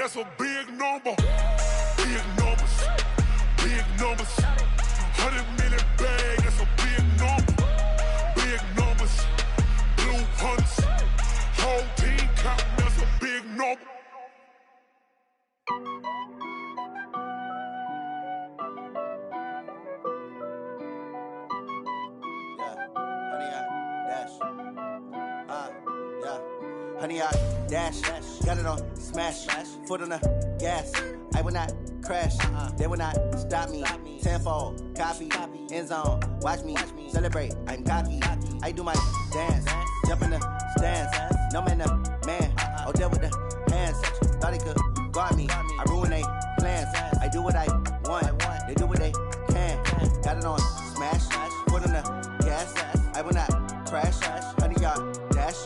that's a big number. Big numbers, big numbers. 100 million bag, that's a big number. Big numbers, blue hunts. Whole team count, that's a big number. Honey, I dash, got it on smash, foot on the gas. I will not crash, they will not stop me. Tenfold, copy, end zone, watch me celebrate. I'm cocky, I do my dance, jump in the stands. No man, the man, oh, deal with the hands. Thought he could guard me, I ruin they plans. I do what I want, they do what they can. Got it on smash, foot on the gas. I will not crash, honey, y'all dash,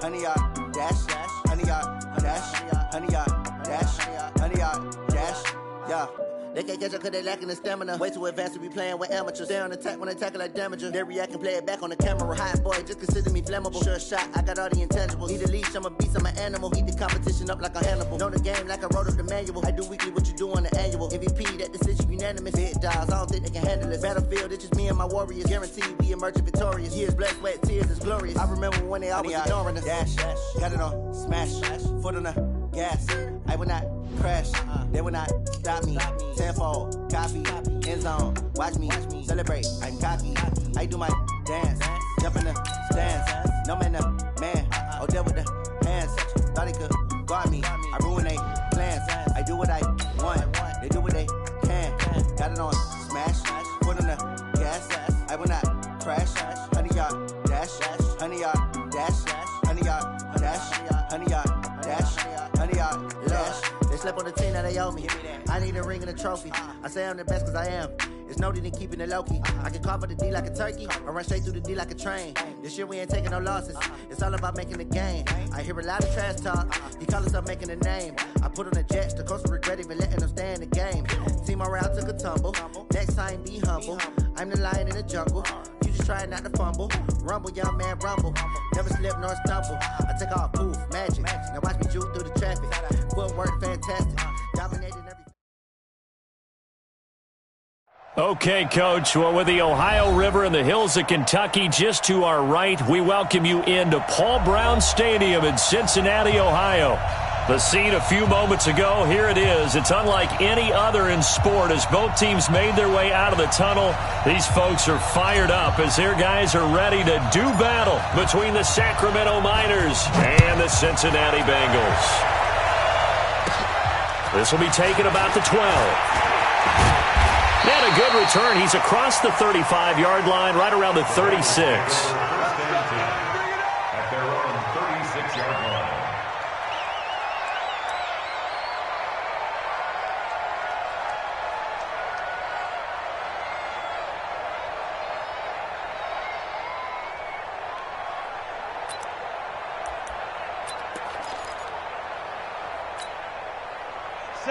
honey, y'all dash, honey, y'all dash, honey, y'all dash, honey, y'all dash, yeah. They can't catch up cause they lacking the stamina. Way too advanced to be playing with amateurs. Stay on attack when they tackle like damager. They react and play it back on the camera. Hot boy, just consider me flammable. Sure shot, I got all the intangibles. Need a leash, I'm a beast, I'm an animal. Heat the competition up like a Hannibal. Know the game like I wrote up the manual. I do weekly what you do on the annual. MVP, that decision unanimous. Hit dials, I don't think they can handle it. Battlefield, it's just me and my warriors. Guaranteed we emerging victorious. Years, blood, sweat, tears, it's glorious. I remember when they always ignoring us. Dash, got it on smash, foot on the gas. I will not crash, they will not stop me. Tenfold, copy, end zone, watch me celebrate. I'm cocky, I do my dance, jump in the stands. No man, the man, oh, deal with the hands. Thought he could guard me, I ruin they plans. I do what I want, they do what they can. Got it on smash, foot on the gas. I will not crash, honey, y'all dash, honey, y'all dash, honey, y'all dash, honey, y'all dash, honey, y'all dash. They slept on the team, now they owe me. I need a ring and a trophy. I say I'm the best cause I am. It's no need in keeping it low-key. I can carve up the D like a turkey or run straight through the D like a train. This year we ain't taking no losses. It's all about making the game. I hear a lot of trash talk. He call us up making a name. I put on the Jets. The coach will regret even letting them stay in the game. Team morale took a tumble. Next time be humble. I'm the lion in the jungle. You just try not to fumble. Rumble, young man, rumble. Never slip nor stumble. I take off, poof, magic. Now watch me juke through the traffic. Footwork fantastic. Dominating everything. Okay, Coach. Well, with the Ohio River and the hills of Kentucky just to our right, we welcome you into Paul Brown Stadium in Cincinnati, Ohio. The scene a few moments ago, here it is. It's unlike any other in sport as both teams made their way out of the tunnel. These folks are fired up as their guys are ready to do battle between the Sacramento Miners and the Cincinnati Bengals. This will be taken about the 12. And a good return. He's across the 35-yard line, right around the 36. At their own 36-yard line.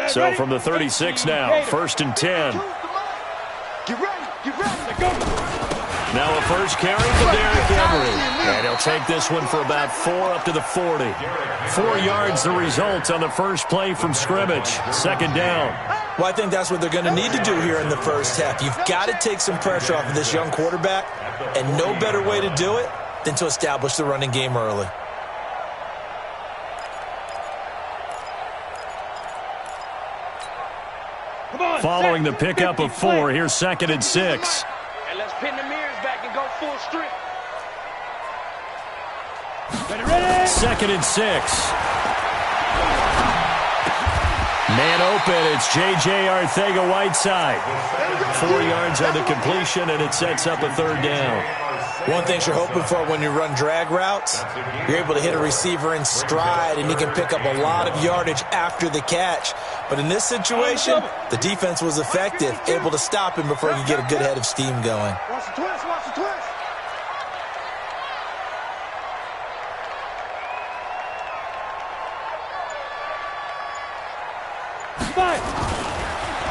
So from the 36 now, 1st and 10. Get ready, go. Now a first carry for Derrick Henry. And he'll take this one for about 4 up to the 40. 4 yards the result on the first play from scrimmage. 2nd down. Well, I think that's what they're going to need to do here in the first half. You've got to take some pressure off of this young quarterback, and no better way to do it than to establish the running game early. Following the pickup of 4, here's 2nd and 6. And let's pin the mirrors back and go full strength. 2nd and 6. Man open, it's J.J. Arcega-Whiteside. 4 yards on the completion, and it sets up a 3rd down. One thing you're hoping for when you run drag routes, you're able to hit a receiver in stride, and he can pick up a lot of yardage after the catch. But in this situation, the defense was effective, able to stop him before he could get a good head of steam going. Watch the twist, watch the twist.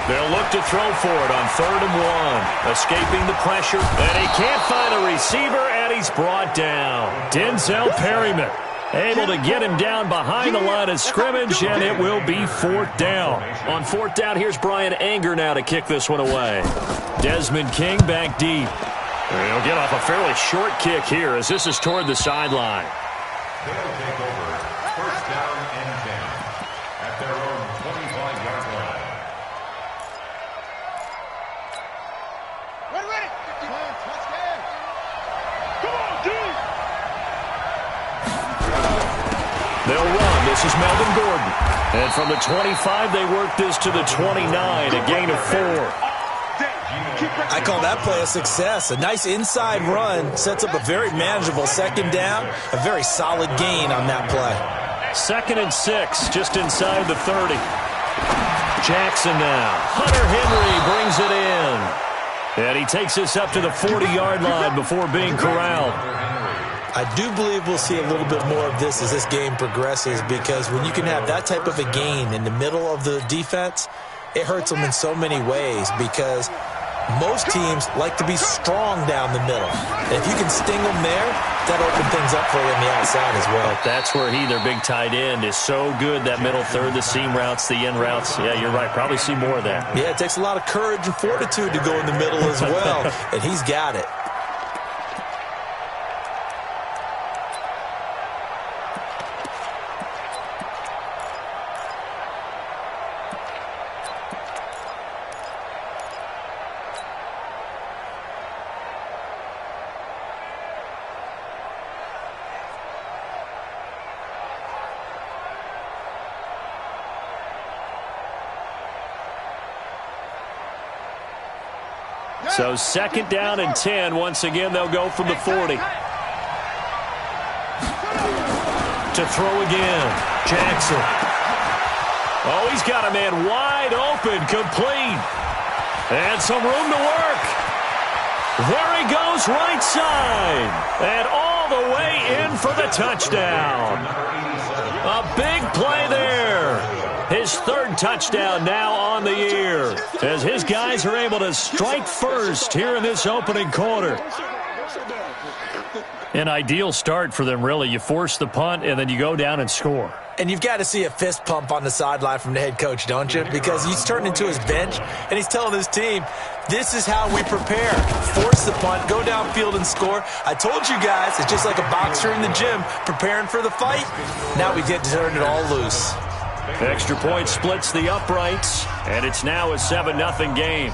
They'll look to throw for it on 3rd and 1. Escaping the pressure, and he can't find a receiver, and he's brought down. Denzel Perryman. Able to get him down behind the line of scrimmage, and it will be 4th down. On 4th down, here's Brian Anger now to kick this one away. Desmond King back deep. And he'll get off a fairly short kick here as this is toward the sideline. They'll take over 1st down and 10 at their own 25-yard line. Ready. Come on, dude. They'll run. This is Melvin Gordon. And from the 25, they work this to the 29, a gain of 4. I call that play a success. A nice inside run sets up a very manageable 2nd down, a very solid gain on that play. 2nd and 6, just inside the 30. Jackson now. Hunter Henry brings it in. And he takes this up to the 40-yard line before being corralled. I do believe we'll see a little bit more of this as this game progresses, because when you can have that type of a gain in the middle of the defense, it hurts them in so many ways, because most teams like to be strong down the middle. And if you can sting them there, that'll open things up for you on the outside as well. But that's where their big tight end, is so good, that middle third, the seam routes, the in routes. Yeah, you're right. Probably see more of that. Yeah, it takes a lot of courage and fortitude to go in the middle as well, and he's got it. So 2nd down and 10. Once again, they'll go from the 40. To throw again. Jackson. Oh, he's got a man wide open, complete. And some room to work. There he goes, right side. And all the way in for the touchdown. A big play there. His 3rd touchdown now on the year, as his guys are able to strike first here in this opening quarter. An ideal start for them, really. You force the punt, and then you go down and score. And you've got to see a fist pump on the sideline from the head coach, don't you? Because he's turned into his bench, and he's telling his team, this is how we prepare. Force the punt, go downfield and score. I told you guys, it's just like a boxer in the gym preparing for the fight. Now we get to turn it all loose. Extra point splits the uprights, and it's now a 7-0 game.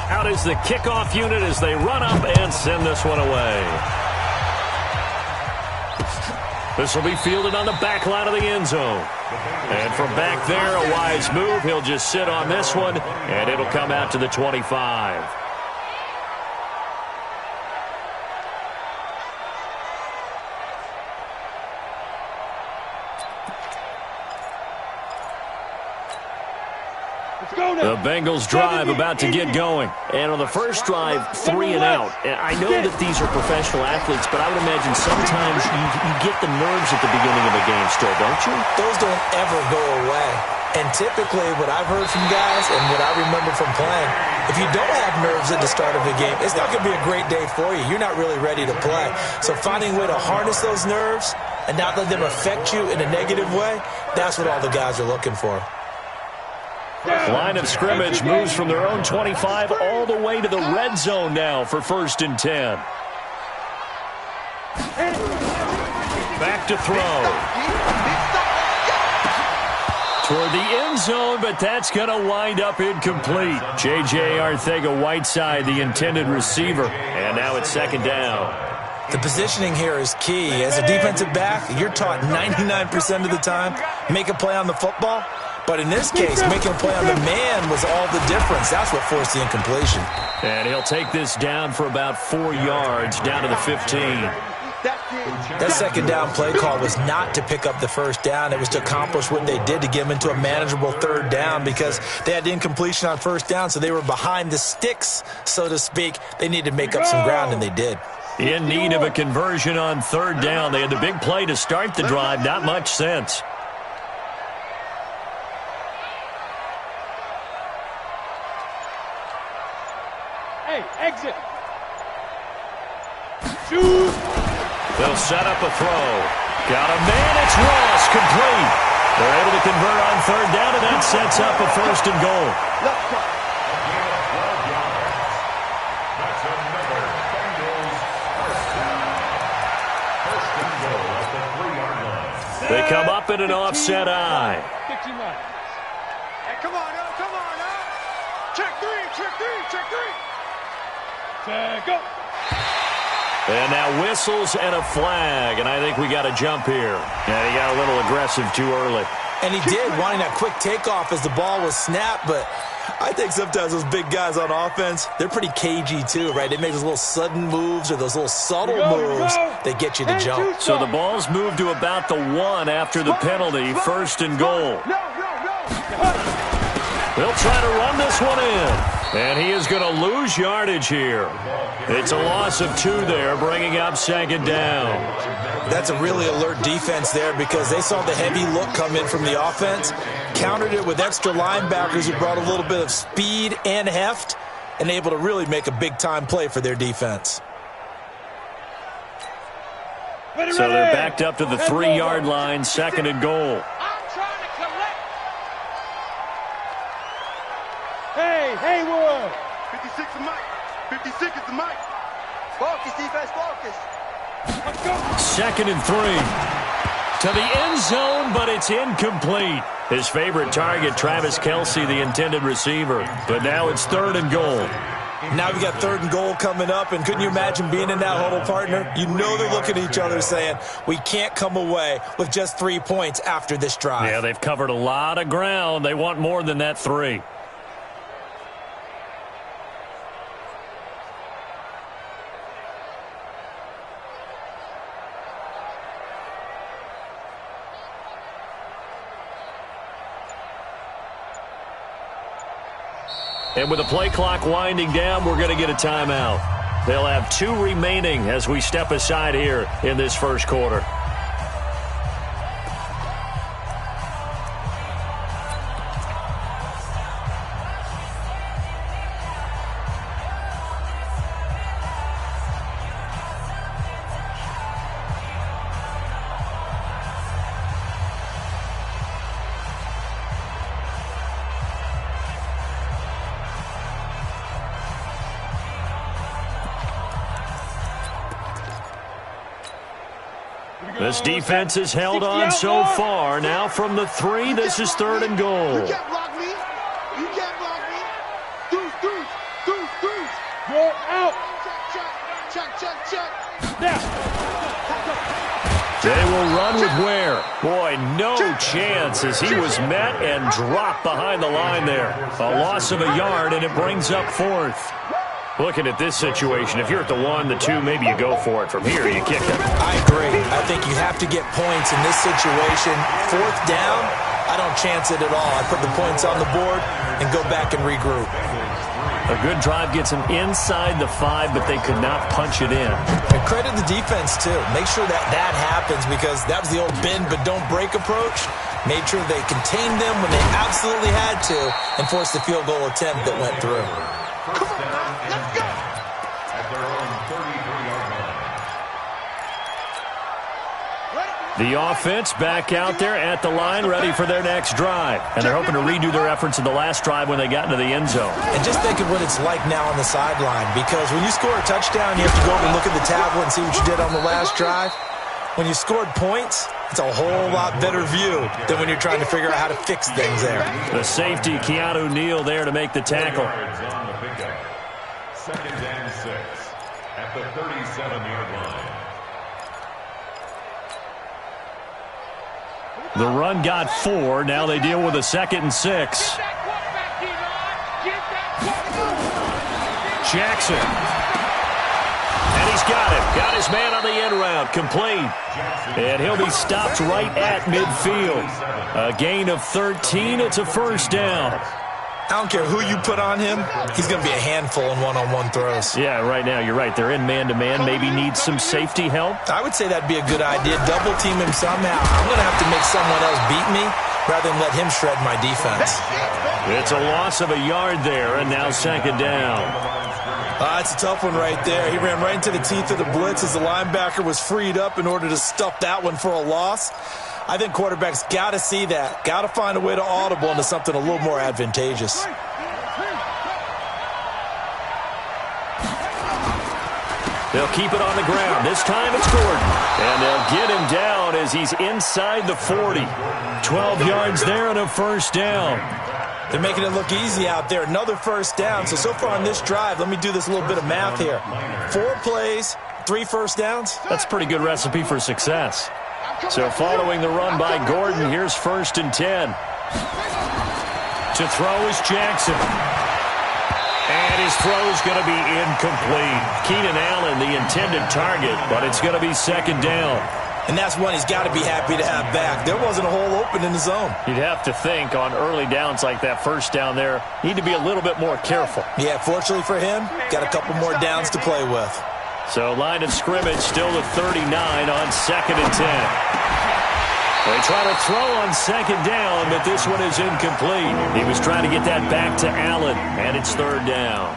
Out is the kickoff unit as they run up and send this one away. This will be fielded on the back line of the end zone. And from back there, a wise move. He'll just sit on this one, and it'll come out to the 25. The Bengals drive about to get going. And on the first drive, 3 and out. And I know that these are professional athletes, but I would imagine sometimes you get the nerves at the beginning of a game still, don't you? Those don't ever go away. And typically what I've heard from guys and what I remember from playing, if you don't have nerves at the start of a game, it's not going to be a great day for you. You're not really ready to play. So finding a way to harness those nerves and not let them affect you in a negative way, that's what all the guys are looking for. Line of scrimmage moves from their own 25 all the way to the red zone now for 1st and 10. Back to throw. Toward the end zone, but that's going to wind up incomplete. J.J. Arcega-Whiteside, the intended receiver. And now it's 2nd down. The positioning here is key. As a defensive back, you're taught 99% of the time, make a play on the football. But in this case, making a play on the man was all the difference. That's what forced the incompletion. And he'll take this down for about 4 yards, down to the 15. That 2nd down play call was not to pick up the 1st down. It was to accomplish what they did to get them into a manageable 3rd down, because they had the incompletion on 1st down, so they were behind the sticks, so to speak. They needed to make up some ground, and they did. In need of a conversion on 3rd down. They had the big play to start the drive. Not much sense. Hey, exit. Shoot. They'll set up a throw. Got a man. It's Ross. Complete. They're able to convert on third down, and that sets up a first and goal. Left front. That's another Bengals first down. First and goal at the 3-yard line. They come up in an offset eye. 59. Hey, come on now, come on now. Check three, check three, check three. Check, go. And now whistles and a flag, and I think we got a jump here. Yeah, he got a little aggressive too early. And he did, wanting that quick takeoff as the ball was snapped, but I think sometimes those big guys on offense, they're pretty cagey too, right? They make those little sudden moves or those little subtle moves that get you to jump. So the ball's moved to about the 1 after the penalty, first and goal. They'll try to run this one in, and he is going to lose yardage here. It's a loss of 2 there, bringing up second down. That's a really alert defense there because they saw the heavy look come in from the offense, countered it with extra linebackers who brought a little bit of speed and heft, and able to really make a big-time play for their defense. So they're backed up to the 3-yard line, second and goal. Hey, Haywood. 56 is Mike. 56 is the Mike. Focus, defense, focus. Let's go. Second and 3. To the end zone, but it's incomplete. His favorite target, Travis Kelce, the intended receiver. But now it's third and goal. Now we got third and goal coming up, and couldn't you imagine being in that huddle, partner? You know they're looking at each other saying, we can't come away with just 3 points after this drive. Yeah, they've covered a lot of ground. They want more than that 3. And with the play clock winding down, we're going to get a timeout. They'll have 2 remaining as we step aside here in this first quarter. This defense has held on so far. Now from the 3, this is third and goal. You can't block me. You can't block me. Deuce. You're out. Check. Now. They will run with Ware. Boy, no chance as he was met and dropped behind the line there. A loss of a yard, and it brings up fourth. Looking at this situation, if you're at the 1, the 2, maybe you go for it. From here, you kick it. I agree. I think you have to get points in this situation. Fourth down, I don't chance it at all. I put the points on the board and go back and regroup. A good drive gets them inside the 5, but they could not punch it in. And credit the defense, too. Make sure that happens because that was the old bend but don't break approach. Made sure they contained them when they absolutely had to and forced the field goal attempt that went through. First down and 10 at their own 33-yard line. The offense back out there at the line, ready for their next drive. And they're hoping to redo their efforts in the last drive when they got into the end zone. And just think of what it's like now on the sideline, because when you score a touchdown, you have to go over and look at the tablet and see what you did on the last drive. When you scored points, it's a whole lot better view than when you're trying to figure out how to fix things there. The safety, Keanu Neal, there to make the tackle. On the pickup. Second and 6 at the 37-yard line. The run got 4. Now they deal with a 2nd and 6. Jackson. And he's got him. Got his man on the end route. Complete. And he'll be stopped right at midfield. A gain of 13. It's a first down. I don't care who you put on him. He's going to be a handful in one-on-one throws. Yeah, right now, you're right. They're in man-to-man. Maybe need some safety help. I would say that'd be a good idea. Double team him somehow. I'm going to have to make someone else beat me rather than let him shred my defense. It's a loss of a yard there, and now second down. It's a tough one right there. He ran right into the teeth of the blitz as the linebacker was freed up in order to stuff that one for a loss. I think quarterbacks got to see that. Got to find a way to audible into something a little more advantageous. They'll keep it on the ground. This time it's Gordon. And they'll get him down as he's inside the 40. 12 yards there and a first down. They're making it look easy out there. Another first down. So far on this drive, let me do this little bit of math here. 4 plays, 3 first downs. That's a pretty good recipe for success. So following the run by Gordon, here's 1st and 10. To throw is Jackson. And his throw's going to be incomplete. Keenan Allen, the intended target, but it's going to be 2nd down. And that's one he's got to be happy to have back. There wasn't a hole open in the zone. You'd have to think on early downs like that, first down there, need to be a little bit more careful. Yeah, fortunately for him, got a couple more downs to play with. So line of scrimmage still to 39 on 2nd and 10. They try to throw on 2nd down, but this one is incomplete. He was trying to get that back to Allen, and it's 3rd down.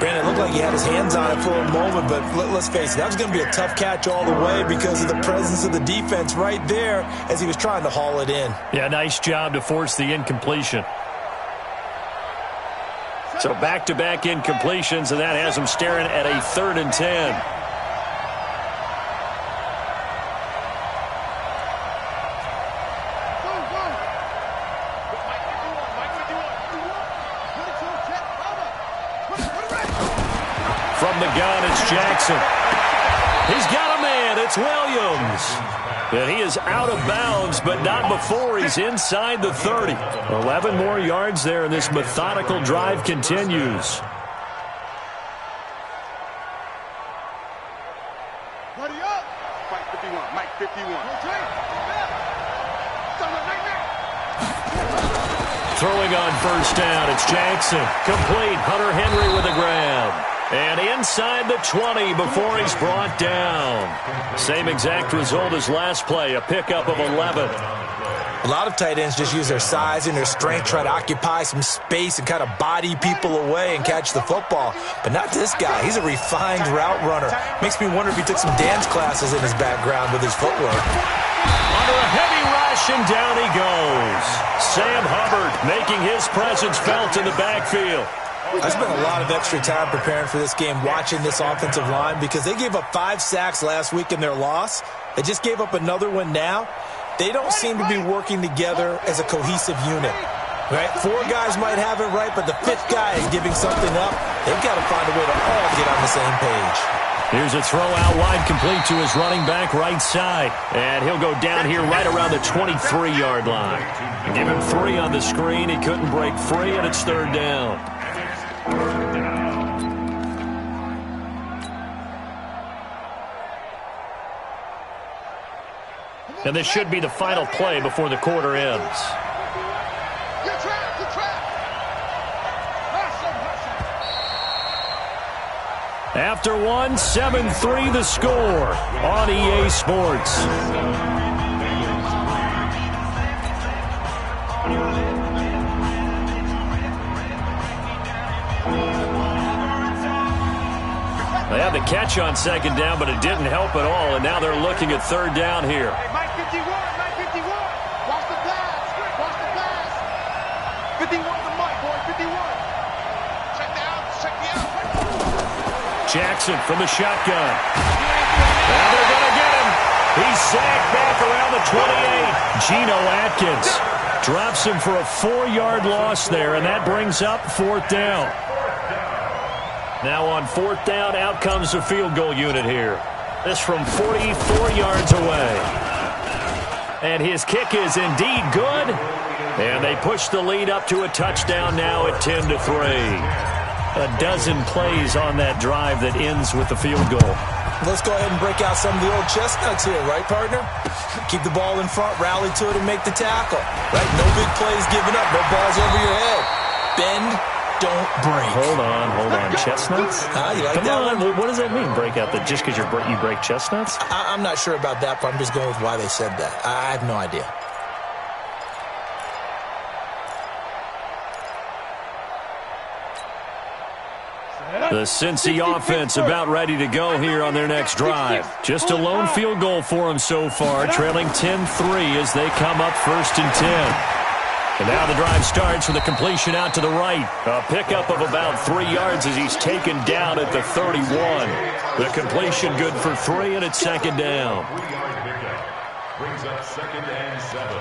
Brandon, it looked like he had his hands on it for a moment, but let's face it, that was going to be a tough catch all the way because of the presence of the defense right there as he was trying to haul it in. Yeah, nice job to force the incompletion. So back-to-back incompletions, and that has him staring at a 3rd and 10. From the gun, it's Jackson. He's got a man. It's Williams. And he is out of bounds, but not before he's inside the 30. 11 more yards there, and this methodical drive continues. Buddy up. Mike 51. Mike 51. Throwing on 1st down, it's Jackson. Complete. Hunter Henry with a grab. And inside the 20 before he's brought down. Same exact result as last play, a pickup of 11. A lot of tight ends just use their size and their strength, try to occupy some space and kind of body people away and catch the football. But not this guy. He's a refined route runner. Makes me wonder if he took some dance classes in his background with his footwork. Under a heavy rush, and down he goes. Sam Hubbard making his presence felt in the backfield. I spent a lot of extra time preparing for this game watching this offensive line because they gave up 5 sacks last week in their loss. They just gave up another one now. They don't seem to be working together as a cohesive unit. Right? 4 guys might have it right, but the 5th guy is giving something up. They've got to find a way to all get on the same page. Here's a throw out wide, complete to his running back right side. And he'll go down here right around the 23-yard line. Give him 3 on the screen. He couldn't break free, and it's 3rd down. And this should be the final play before the quarter ends. After one, 7-3 the score on EA Sports. They had the catch on 2nd down, but it didn't help at all, and now they're looking at 3rd down here. Hey, Mike 51, Mike 51. Watch the blast, watch the blast. 51 to Mike, boy, 51. Check the out, check the out. Jackson from the shotgun. And they're going to get him. He's sacked back around the 28. Geno Atkins drops him for a 4-yard loss there, and that brings up 4th down. Now on 4th down, out comes the field goal unit here. This from 44 yards away. And his kick is indeed good. And they push the lead up to a touchdown now at 10-3. A dozen plays on that drive that ends with the field goal. Let's go ahead and break out some of the old chestnuts here, right, partner? Keep the ball in front, rally to it, and make the tackle. Right? No big plays given up, no balls over your head. Bend, don't break. Hold on. Chestnuts? You like Come that on. one? What does that mean, break out? That just because you break chestnuts? I'm not sure about that, but I'm just going with why they said that. I have no idea. Set up. The Cincy offense about ready to go here on their next drive. Just a lone field goal for them so far, trailing 10-3 as they come up 1st and 10. And now the drive starts with a completion out to the right. A pickup of about 3 yards as he's taken down at the 31. The completion good for 3, and it's 2nd down. 3-yard pickup brings up 2nd and 7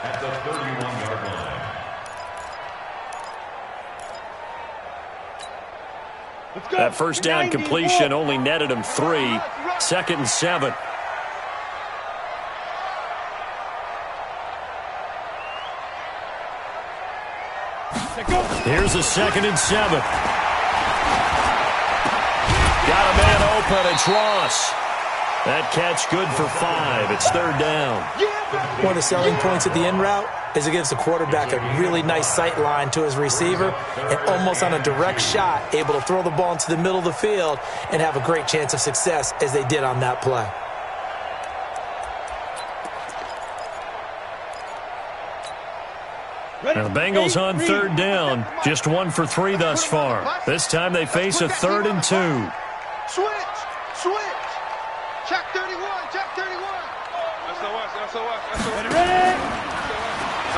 at the 31-yard line. That first down completion only netted him 3. 2nd and 7. Here's a 2nd and 7. Got a man open. It's Ross. That catch good for 5. It's 3rd down. One of the selling points at the end route is it gives the quarterback a really nice sight line to his receiver and almost on a direct shot able to throw the ball into the middle of the field and have a great chance of success as they did on that play. Now the Bengals on 3rd down. Just 1 for 3 thus far. This time they face a 3rd and 2. Switch. Check 31.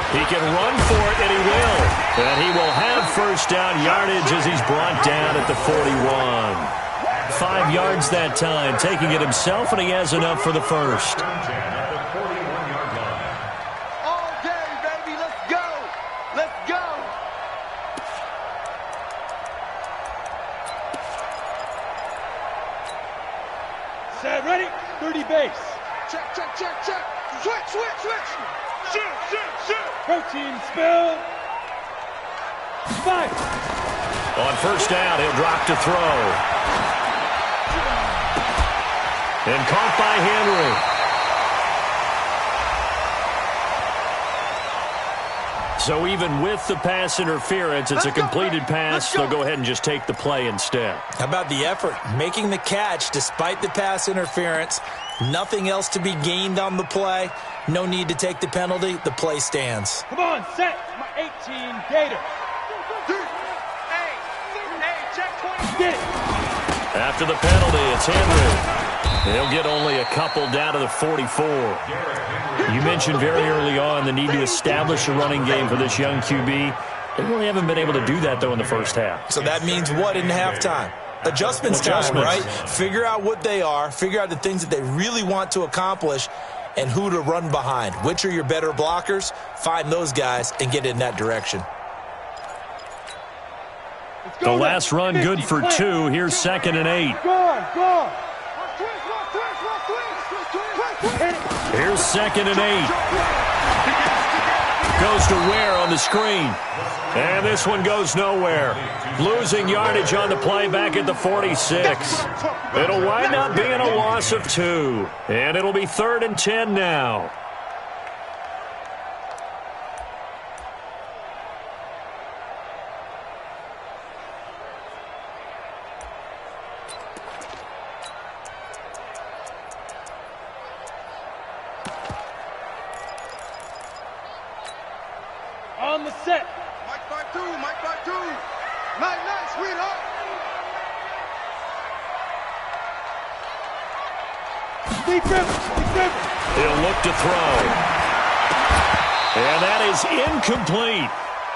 He can run for it, and he will. And he will have first down yardage as he's brought down at the 41. 5 yards that time, taking it himself, and he has enough for the first. All day, baby. Let's go. Set, ready, 30 base. Check. Switch. Shoot. Protein spill. 5. On first down, he'll drop to throw. And caught by Henry. So even with the pass interference, it's a completed pass. They'll go ahead and just take the play instead. How about the effort? Making the catch despite the pass interference. Nothing else to be gained on the play. No need to take the penalty. The play stands. Come on, set. My 18 Gator. Check 20. Get it. After the penalty, it's Henry. They'll get only a couple down to the 44. You mentioned very early on the need to establish a running game for this young QB. They really haven't been able to do that, though, in the first half. So that means what in halftime? Adjustments time, right? Figure out what they are, figure out the things that they really want to accomplish, and who to run behind. Which are your better blockers? Find those guys and get in that direction. The last run good for 2. Here's 2nd and 8. Go. Here's 2nd and 8. Goes to Ware on the screen. And this one goes nowhere. Losing yardage on the play back at the 46. It'll wind up being a loss of 2. And it'll be 3rd and 10 now. On the set. Mike by two. Nice, sweetheart. Deep river. He'll look to throw. And that is incomplete.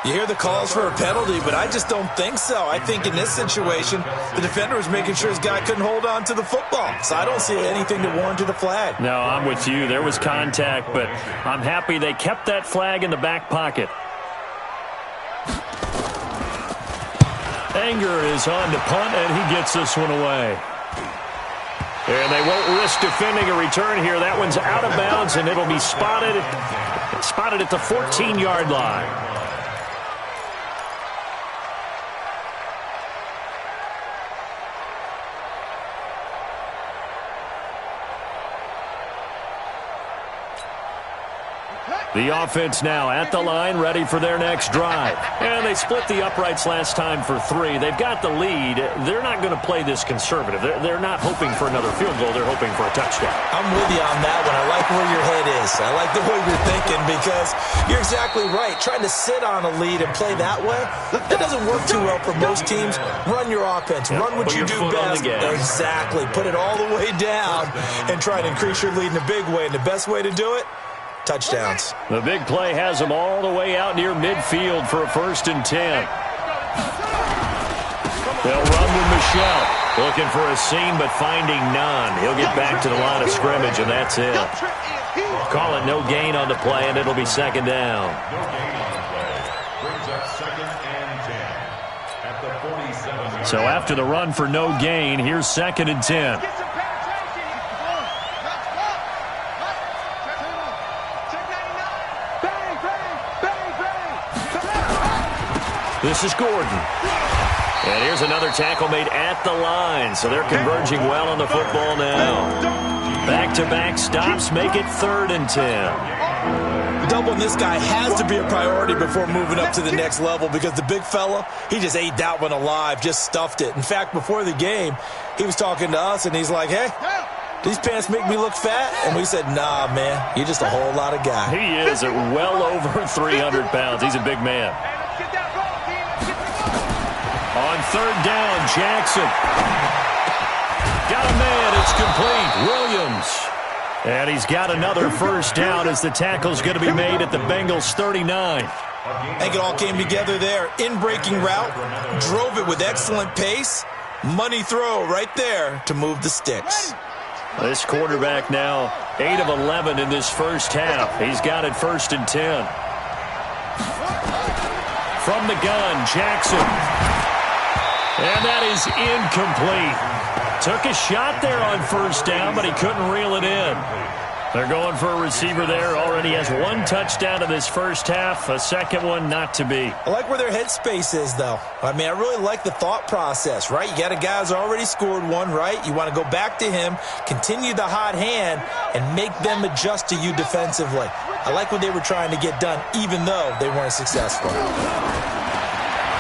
You hear the calls for a penalty, but I just don't think so. I think in this situation, the defender was making sure his guy couldn't hold on to the football. So I don't see anything to warrant the flag. No, I'm with you. There was contact, but I'm happy they kept that flag in the back pocket. Anger is on to punt, and he gets this one away. And they won't risk defending a return here. That one's out of bounds, and it'll be spotted at the 14-yard line. The offense now at the line, ready for their next drive. And they split the uprights last time for 3. They've got the lead. They're not going to play this conservative. They're not hoping for another field goal. They're hoping for a touchdown. I'm with you on that one. I like where your head is. I like the way you're thinking because you're exactly right. Trying to sit on a lead and play that way, that doesn't work too well for most teams. Run your offense. Run what you do best. Exactly. Put it all the way down and try to increase your lead in a big way. And the best way to do it, touchdowns. The big play has them all the way out near midfield for a 1st and 10. They'll run with Michelle. Looking for a seam, but finding none. He'll get back to the line of scrimmage, and that's it. Call it no gain on the play, and it'll be 2nd down. No gain on the play. Brings up 2nd and 10 at the 47. So after the run for no gain, here's 2nd and 10. This is Gordon. And here's another tackle made at the line. So they're converging well on the football now. Back-to-back stops make it 3rd and 10. Doubling this guy has to be a priority before moving up to the next level because the big fella, he just ate that one alive, just stuffed it. In fact, before the game, he was talking to us, and he's like, hey, these pants make me look fat? And we said, nah, man, you're just a whole lot of guy. He is at well over 300 pounds. He's a big man. On 3rd down, Jackson. Got a man. It's complete. Williams. And he's got another 1st down as the tackle's going to be made at the Bengals 39. I think it all came together there. In-breaking route. Drove it with excellent pace. Money throw right there to move the sticks. This quarterback now 8 of 11 in this first half. He's got it 1st and 10. From the gun, Jackson. And that is incomplete. Took a shot there on 1st down, but he couldn't reel it in. They're going for a receiver there. Already has 1 touchdown in this first half. A 2nd one not to be. I like where their headspace is, though. I mean, I really like the thought process, right? You got a guy who's already scored 1, right? You want to go back to him, continue the hot hand, and make them adjust to you defensively. I like what they were trying to get done, even though they weren't successful.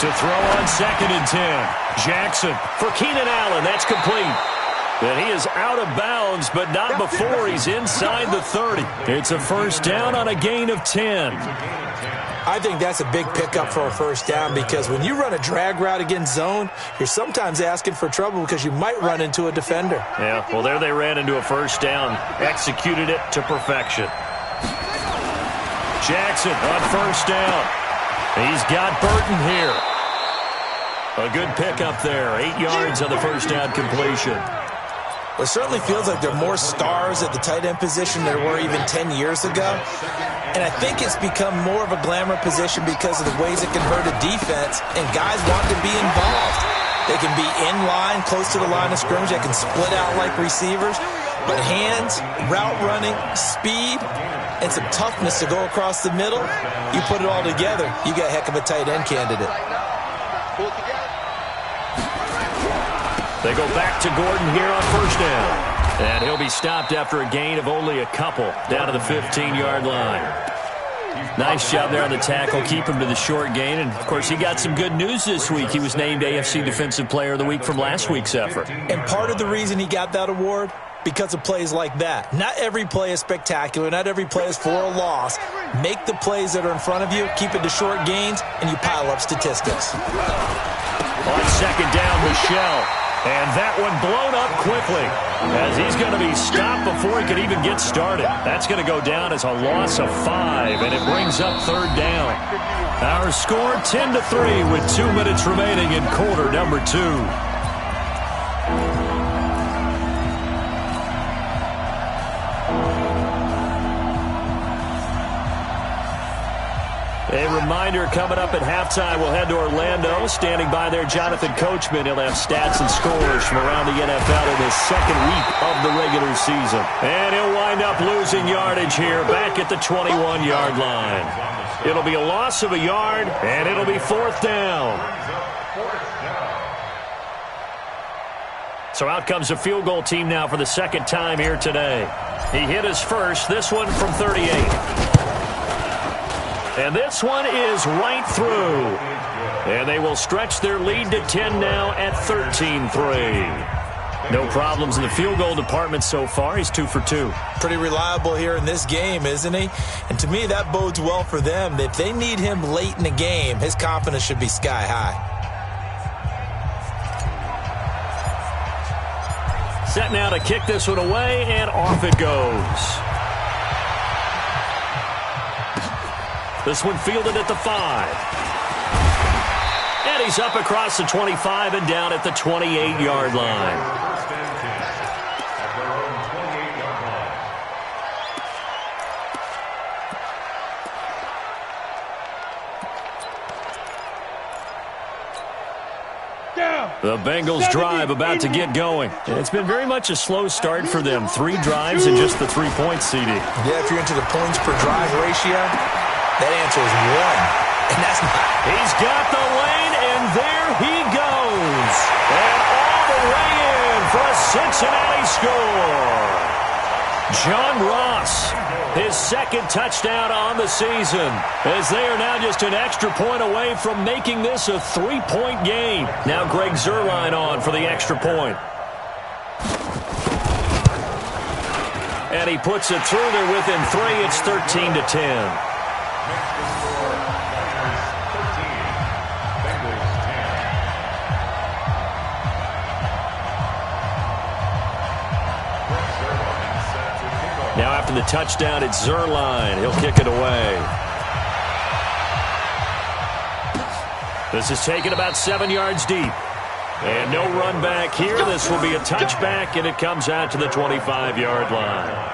To throw on 2nd and 10. Jackson for Keenan Allen. That's complete. And he is out of bounds, but not before he's inside the 30. It's a 1st down on a gain of 10. I think that's a big pickup for a 1st down because when you run a drag route against zone, you're sometimes asking for trouble because you might run into a defender. Yeah, well, there they ran into a 1st down. Executed it to perfection. Jackson on 1st down. He's got Burton here. A good pickup there. 8 yards on the 1st down completion. It certainly feels like there are more stars at the tight end position than there were even 10 years ago. And I think it's become more of a glamour position because of the ways it can hurt a defense, and guys want to be involved. They can be in line, close to the line of scrimmage. They can split out like receivers. But hands, route running, speed, and some toughness to go across the middle, you put it all together, you got a heck of a tight end candidate. They go back to Gordon here on 1st down. And he'll be stopped after a gain of only a couple down to the 15-yard line. Nice job there on the tackle. Keep him to the short gain. And, of course, he got some good news this week. He was named AFC Defensive Player of the Week from last week's effort. And part of the reason he got that award, because of plays like that. Not every play is spectacular. Not every play is for a loss. Make the plays that are in front of you, keep it to short gains, and you pile up statistics. On 2nd down, Michelle. And that one blown up quickly as he's going to be stopped before he could even get started. That's going to go down as a loss of 5, and it brings up 3rd down. Our score 10-3 with 2 minutes remaining in quarter number 2. A reminder, coming up at halftime, we'll head to Orlando. Standing by there, Jonathan Coachman. He'll have stats and scores from around the NFL in his 2nd week of the regular season. And he'll wind up losing yardage here back at the 21-yard line. It'll be a loss of a yard, and it'll be 4th down. So out comes a field goal team now for the 2nd time here today. He hit his first, this one from 38. And this one is right through. And they will stretch their lead to 10 now at 13-3. No problems in the field goal department so far. He's 2 for 2. Pretty reliable here in this game, isn't he? And to me, that bodes well for them. If they need him late in the game, his confidence should be sky high. Set now to kick this one away, and off it goes. This one fielded at the 5. And he's up across the 25 and down at the 28-yard line. The Bengals drive about to get going. It's been very much a slow start for them. 3 drives and just the 3-point CD. Yeah, if you're into the points per drive ratio, that answer is 1. And that's not. He's got the lane, and there he goes. And all the way in for a Cincinnati score. John Ross, his second touchdown on the season, as they are now just an extra point away from making this a 3-point game. Now Greg Zuerlein on for the extra point. And he puts it through there within 3. It's 13-10. Now after the touchdown, it's Zuerlein. He'll kick it away. This is taken about 7 yards deep. And no run back here. This will be a touchback, and it comes out to the 25-yard line.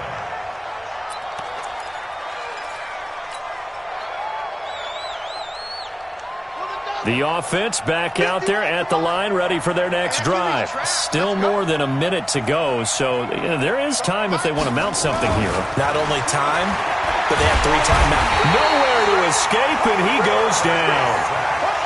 The offense back out there at the line, ready for their next drive. Still more than a minute to go, so there is time if they want to mount something here. Not only time, but they have 3 timeouts. Nowhere to escape, and he goes down.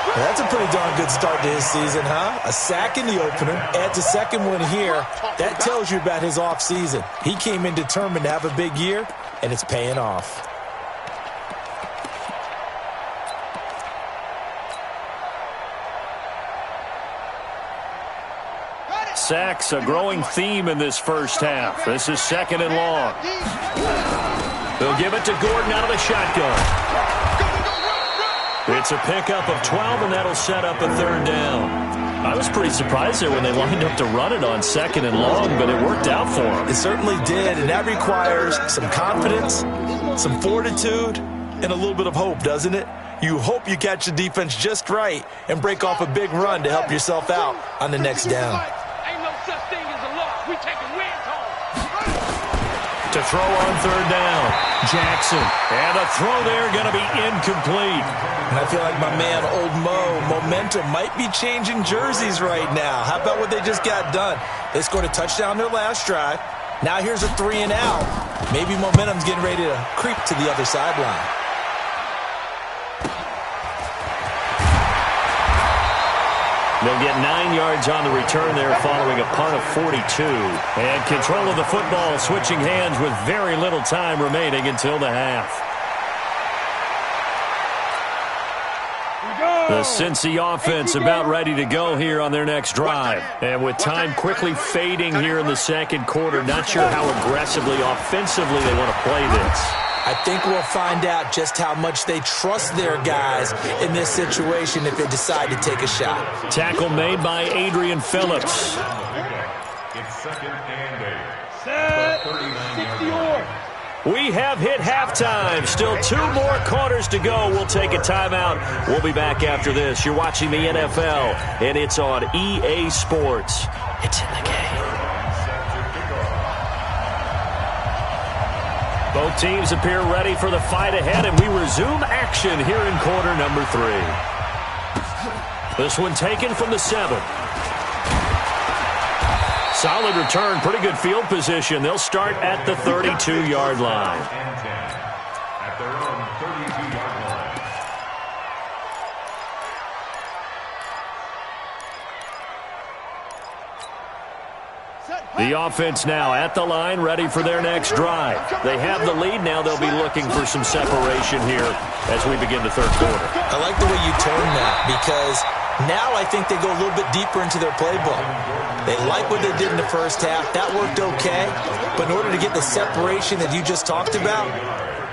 Well, that's a pretty darn good start to his season, huh? A sack in the opener, adds a second one here. That tells you about his offseason. He came in determined to have a big year, and it's paying off. Sacks, a growing theme in this first half. This is 2nd and long. They'll give it to Gordon out of the shotgun. It's a pickup of 12, and that'll set up a 3rd down. I was pretty surprised there when they lined up to run it on 2nd and long, but it worked out for them. It certainly did, and that requires some confidence, some fortitude, and a little bit of hope, doesn't it? You hope you catch the defense just right and break off a big run to help yourself out on the next down. To throw on 3rd down, Jackson. And a throw there going to be incomplete. And I feel like my man, Old Mo, momentum might be changing jerseys right now. How about what they just got done? They scored a touchdown their last drive. Now here's a 3 and out. Maybe momentum's getting ready to creep to the other sideline. They'll get 9 yards on the return there following a punt of 42. And control of the football switching hands with very little time remaining until the half. The Cincy offense about ready to go here on their next drive. And with time quickly fading here in the second quarter, not sure how aggressively, offensively they want to play this. I think we'll find out just how much they trust their guys in this situation if they decide to take a shot. Tackle made by Adrian Phillips. It's 2nd and 8. Set. 60-yard. We have hit halftime. Still 2 more quarters to go. We'll take a timeout. We'll be back after this. You're watching the NFL, and it's on EA Sports. It's in the game. Both teams appear ready for the fight ahead, and we resume action here in quarter number 3. This one taken from the 7. Solid return, pretty good field position. They'll start at the 32-yard line. At their own 32-yard line. The offense now at the line, ready for their next drive. They have the lead now. They'll be looking for some separation here as we begin the third quarter. I like the way you turn that, because now I think they go a little bit deeper into their playbook. They like what they did in the first half. That worked okay. But in order to get the separation that you just talked about,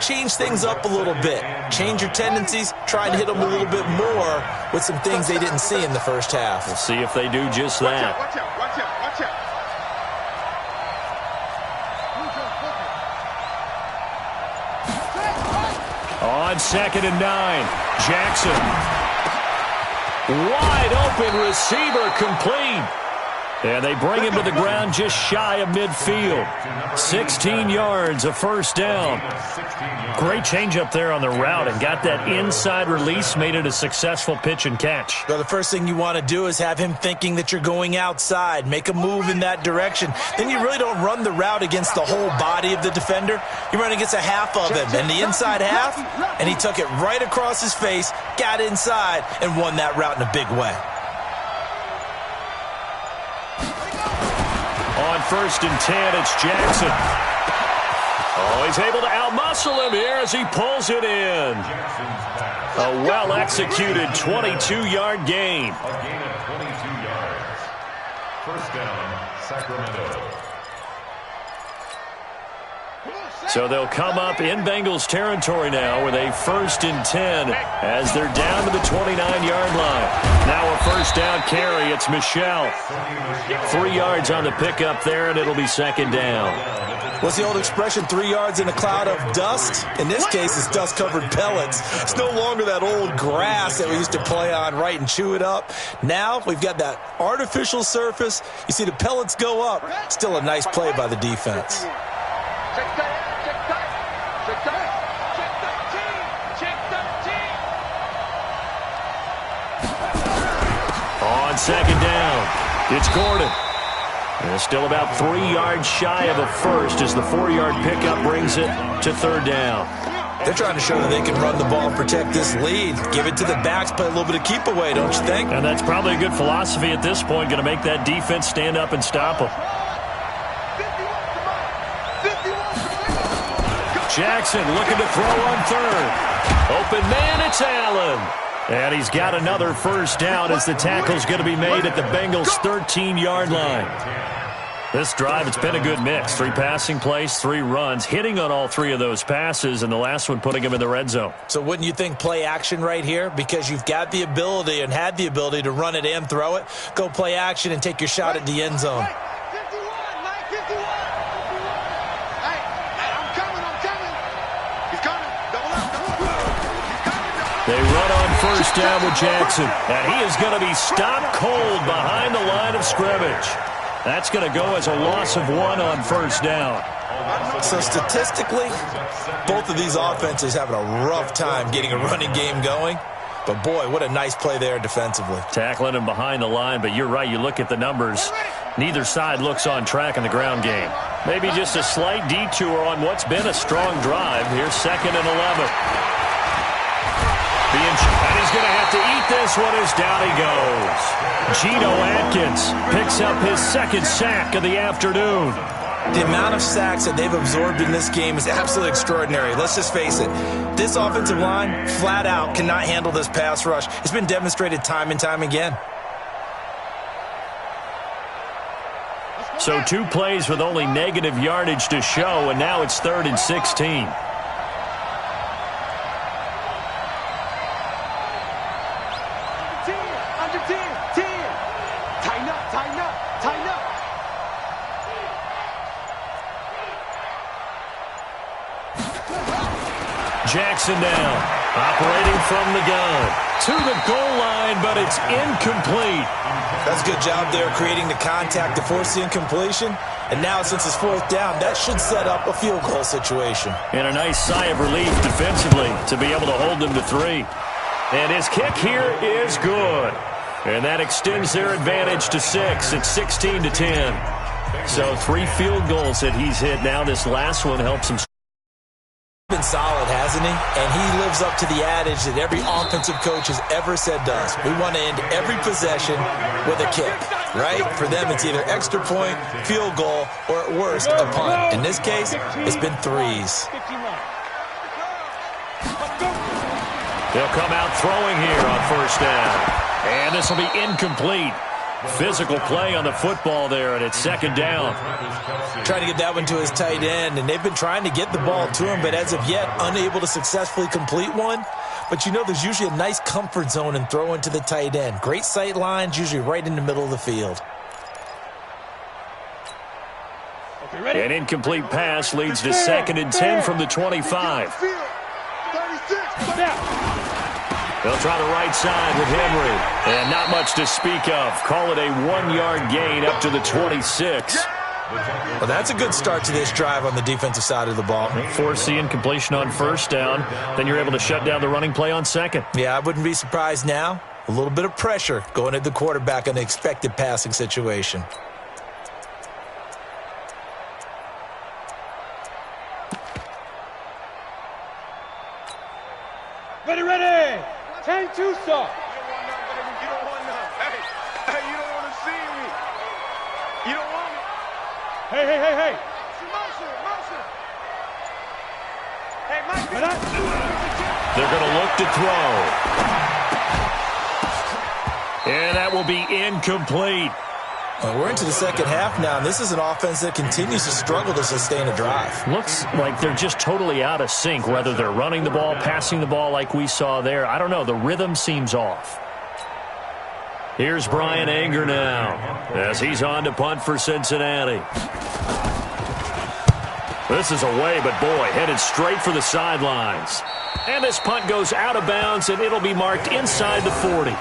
change things up a little bit. Change your tendencies. Try and hit them a little bit more with some things they didn't see in the first half. We'll see if they do just that. Watch out, watch out, watch out. On 2nd and 9, Jackson. Wide open receiver, complete. And they bring him to the ground just shy of midfield. 16 yards, a first down. Great change up there on the route and got that inside release, made it a successful pitch and catch. Well, the first thing you want to do is have him thinking that you're going outside, make a move in that direction. Then you really don't run the route against the whole body of the defender. You run against a half of him, and the inside half, and he took it right across his face, got inside, and won that route in a big way. On 1st and 10, it's Jackson. Oh, he's able to outmuscle him here as he pulls it in. A well-executed 22-yard gain. A gain of 22 yards. First down, Sacramento. So they'll come up in Bengals territory now with a 1st and 10 as they're down to the 29-yard line. Now a first down carry. It's Michelle. 3 yards on the pickup there, and it'll be 2nd down. What's the old expression, 3 yards in a cloud of dust? In this case, it's dust-covered pellets. It's no longer that old grass that we used to play on, right, and chew it up. Now we've got that artificial surface. You see the pellets go up. Still a nice play by the defense. On 2nd down, it's Gordon. And still about 3 yards shy of a first as the 4-yard pickup brings it to 3rd down. They're trying to show that they can run the ball and protect this lead. Give it to the backs, play a little bit of keep away, don't you think? And that's probably a good philosophy at this point, going to make that defense stand up and stop them. Jackson looking to throw on 3rd. Open man, it's Allen. And he's got another first down as the tackle's going to be made at the Bengals' 13-yard line. This drive, it's been a good mix. 3 passing plays, 3 runs, hitting on all 3 of those passes, and the last one putting him in the red zone. So wouldn't you think play action right here? Because you've got the ability and had the ability to run it and throw it. Go play action and take your shot at the end zone. They run on first down with Jackson, and he is going to be stopped cold behind the line of scrimmage. That's going to go as a loss of 1 on first down. So statistically, both of these offenses having a rough time getting a running game going. But, boy, what a nice play there defensively. Tackling him behind the line, but you're right. You look at the numbers. Neither side looks on track in the ground game. Maybe just a slight detour on what's been a strong drive. Here's 2nd and 11. And he's going to have to eat this one as down he goes. Geno Atkins picks up his 2nd sack of the afternoon. The amount of sacks that they've absorbed in this game is absolutely extraordinary. Let's just face it. This offensive line, flat out, cannot handle this pass rush. It's been demonstrated time and time again. So 2 plays with only negative yardage to show, and now it's 3rd and 16. Jackson down, operating from the gun. To the goal line, but it's incomplete. That's a good job there creating the contact to force the incompletion. And now since it's 4th down, that should set up a field goal situation. And a nice sigh of relief defensively to be able to hold them to 3. And his kick here is good. And that extends their advantage to 6. It's 16-10. So 3 field goals that he's hit now. This last one helps him. Been solid, hasn't he? And he lives up to the adage that every offensive coach has ever said does. We want to end every possession with a kick. right? For them, it's either extra point, field goal, or at worst, a punt. In this case, it's been threes. They'll come out throwing here on first down. And this will be incomplete. Physical play on the football there, and it's second down. Trying to get that one to his tight end, and they've been trying to get the ball to him, but as of yet, unable to successfully complete one. But you know there's usually a nice comfort zone in throwing to the tight end. Great sight lines, usually right in the middle of the field. An incomplete pass leads to second and 10 from the 25. They'll try the right side with Henry. And not much to speak of. Call it a 1-yard gain up to the 26. Well, that's a good start to this drive on the defensive side of the ball. Force the incompletion on first down. Then you're able to shut down the running play on second. Yeah, I wouldn't be surprised now. A little bit of pressure going at the quarterback in an expected passing situation. Ready. 10-2 stop. You don't want none. Hey, you don't want to see me. You don't want me. Hey. Motion. Hey, Mike. They're going to look to throw. And that will be incomplete. Well, we're into the second half now, and this is an offense that continues to struggle to sustain a drive. Looks like they're just totally out of sync, whether they're running the ball, passing the ball like we saw there. I don't know. The rhythm seems off. Here's Brian Anger now as he's on to punt for Cincinnati. This is away, but boy, headed straight for the sidelines. And this punt goes out of bounds, and it'll be marked inside the 40.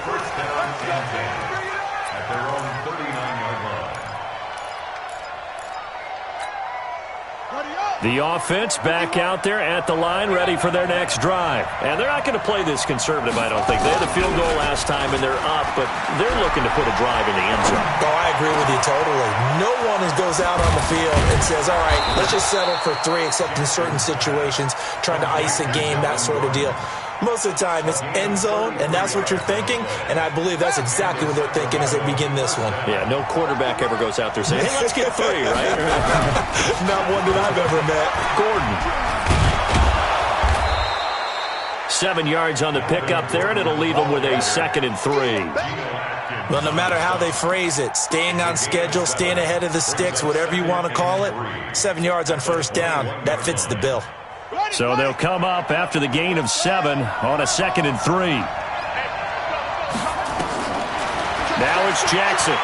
The offense back out there at the line, ready for their next drive. And they're not going to play this conservative, I don't think. They had a field goal last time, and they're up, but they're looking to put a drive in the end zone. Oh, I agree with you totally. No one goes out on the field and says, all right, let's just settle for 3, except in certain situations, trying to ice a game, that sort of deal. Most of the time, it's end zone, and that's what you're thinking, and I believe that's exactly what they're thinking as they begin this one. Yeah, no quarterback ever goes out there saying, hey, let's get 3, right? Not one that I've ever met. Gordon. 7 yards on the pickup there, and it'll leave them with a second and 3. Well, no matter how they phrase it, staying on schedule, staying ahead of the sticks, whatever you want to call it, 7 yards on first down, that fits the bill. So they'll come up after the gain of 7 on a second and 3. Now it's Jackson.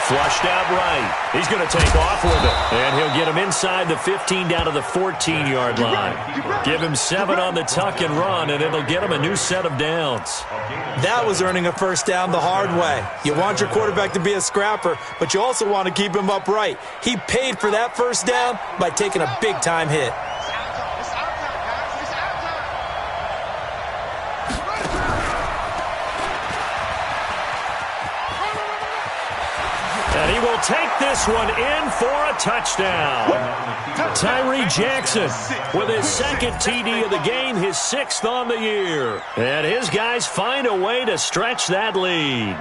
Flushed out right. He's going to take off with it. And he'll get him inside the 15 down to the 14-yard line. Give him 7 on the tuck and run, and it'll get him a new set of downs. That was earning a first down the hard way. You want your quarterback to be a scrapper, but you also want to keep him upright. He paid for that first down by taking a big-time hit. And he will take this one in for a touchdown. Tyree Jackson with his second TD of the game, his 6th on the year. And his guys find a way to stretch that lead.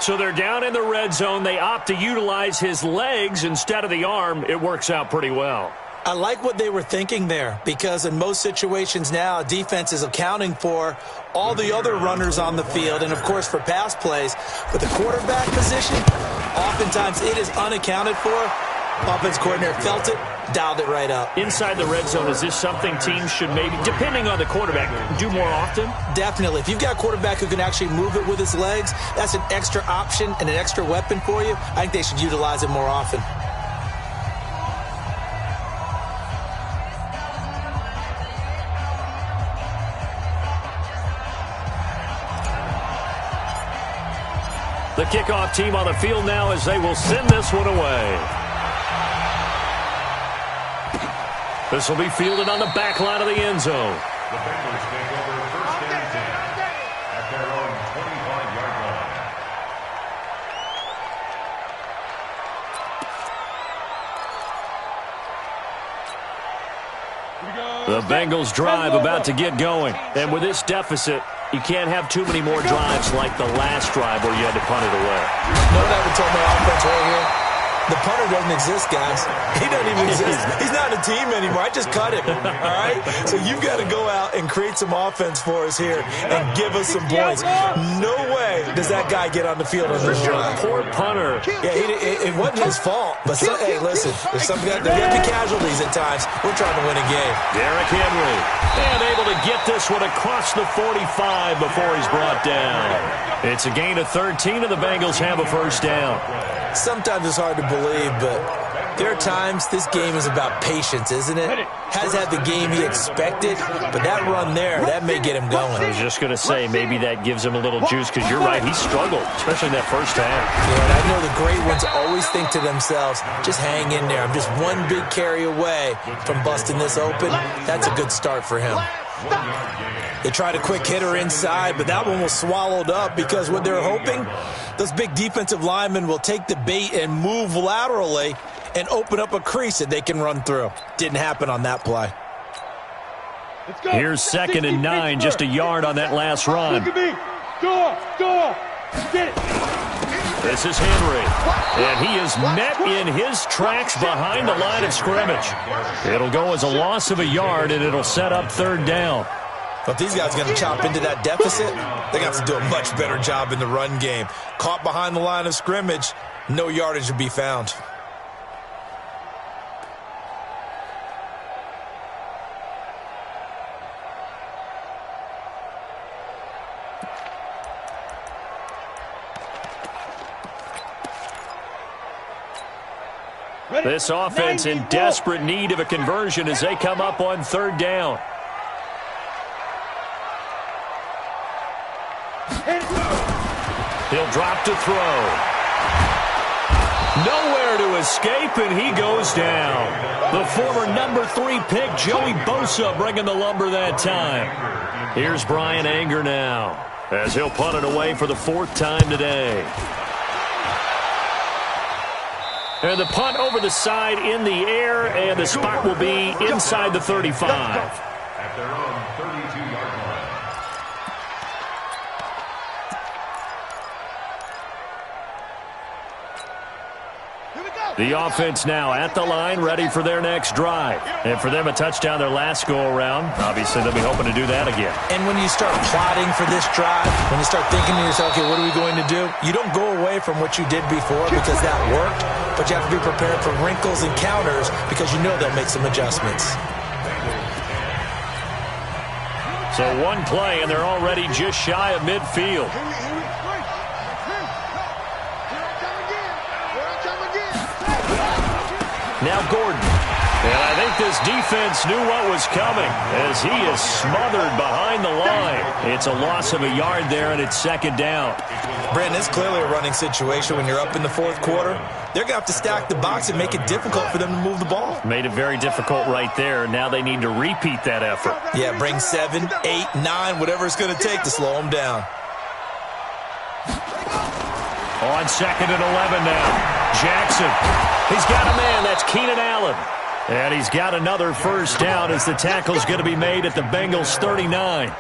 So they're down in the red zone. They opt to utilize his legs instead of the arm. It works out pretty well. I like what they were thinking there, because in most situations now, defense is accounting for all the other runners on the field and, of course, for pass plays. But the quarterback position, oftentimes it is unaccounted for. Offense coordinator felt it, dialed it right up. Inside the red zone, is this something teams should maybe, depending on the quarterback, do more often? Definitely. If you've got a quarterback who can actually move it with his legs, that's an extra option and an extra weapon for you. I think they should utilize it more often. The kickoff team on the field now as they will send this one away. This will be fielded on the back line of the end zone. The Bengals take over first and 10 at their own 25-yard line. The Bengals drive about to get going. And with this deficit, You can't have too many more drives like the last drive where you had to punt it away. No one ever told my offense right here. The punter doesn't exist, guys. He doesn't even exist. He's not a team anymore. I just cut him, all right? So you've got to go out and create some offense for us here and give us some points. No way does that guy get on the field on this drive. Poor punter. Yeah, it wasn't his fault. But, hey, listen, if there got to be casualties at times, we're trying to win a game. Derrick Henry, and able to get this one across the 45 before he's brought down. It's a gain of 13, and the Bengals have a first down. Sometimes it's hard to believe, but there are times this game is about patience, isn't it? Has had the game he expected, but that run there, that may get him going. I was just going to say, maybe that gives him a little juice, because you're right, he struggled, especially in that first half. Yeah, and I know the great ones always think to themselves, just hang in there. I'm just one big carry away from busting this open. That's a good start for him. They tried a quick hitter inside, but that one was swallowed up because what they're hoping, those big defensive linemen will take the bait and move laterally and open up a crease that they can run through. Didn't happen on that play. Here's 2nd and 9, just a yard on that last run. Look at me. Go. Get it. This is Henry, and he is met in his tracks behind the line of scrimmage. It'll go as a loss of a yard, and it'll set up 3rd down. But these guys are going to chop into that deficit. They got to do a much better job in the run game. Caught behind the line of scrimmage, no yardage to be found. This offense in desperate need of a conversion as they come up on 3rd down. He'll drop to throw. Nowhere to escape, and he goes down. The former number 3 pick, Joey Bosa, bringing the lumber that time. Here's Brian Anger now, as he'll punt it away for the 4th time today. And the punt over the side in the air, and the spot will be inside the 35. At their own 32-yard line. The offense now at the line, ready for their next drive. And for them, a touchdown their last go-around. Obviously, they'll be hoping to do that again. And when you start plotting for this drive, when you start thinking to yourself, okay, what are we going to do? You don't go away from what you did before because that worked, but you have to be prepared for wrinkles and counters because you know they'll make some adjustments. So one play, and they're already just shy of midfield. Now Gordon. And I think this defense knew what was coming as he is smothered behind the line. It's a loss of a yard there, and it's 2nd down. Brandon, it's clearly a running situation when you're up in the 4th quarter. They're going to have to stack the box and make it difficult for them to move the ball. Made it very difficult right there. Now they need to repeat that effort. Yeah, bring 7, 8, 9, whatever it's going to take to slow them down. On 2nd and 11 now. Jackson. He's got a man. That's Keenan Allen. And he's got another first down as the tackle's going to be made at the Bengals 39.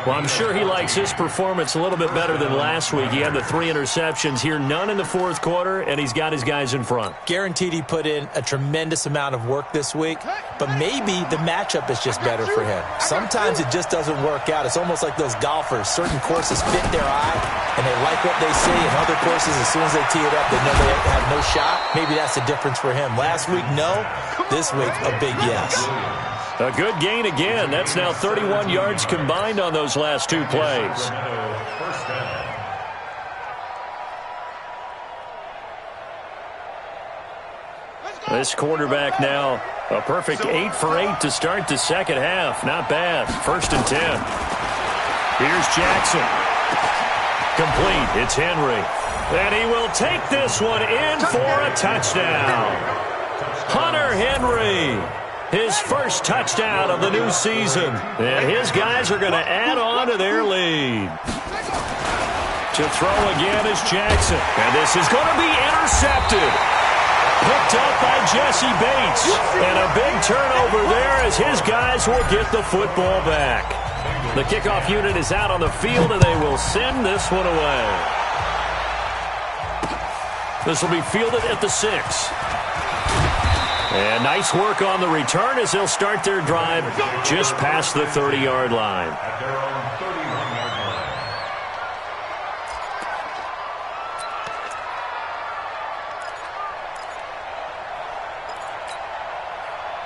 Well, I'm sure he likes his performance a little bit better than last week. He had the 3 interceptions here, none in the 4th quarter, and he's got his guys in front. Guaranteed he put in a tremendous amount of work this week, but maybe the matchup is just better for him. Sometimes it just doesn't work out. It's almost like those golfers. Certain courses fit their eye, and they like what they see, and other courses, as soon as they tee it up, they know they have no shot. Maybe that's the difference for him. Last week, no. This week, a big yes. A good gain again. That's now 31 yards combined on those last 2 plays. This quarterback now a perfect 8 for 8 to start the 2nd half. Not bad. 1st and 10. Here's Jackson. Complete. It's Henry. And he will take this one in for a touchdown. Hunter Henry. His first touchdown of the new season. And his guys are going to add on to their lead. To throw again is Jackson. And this is going to be intercepted. Picked up by Jesse Bates. And a big turnover there as his guys will get the football back. The kickoff unit is out on the field, and they will send this one away. This will be fielded at the 6. And nice work on the return as they'll start their drive just past the 30-yard line. At their own 31-yard line.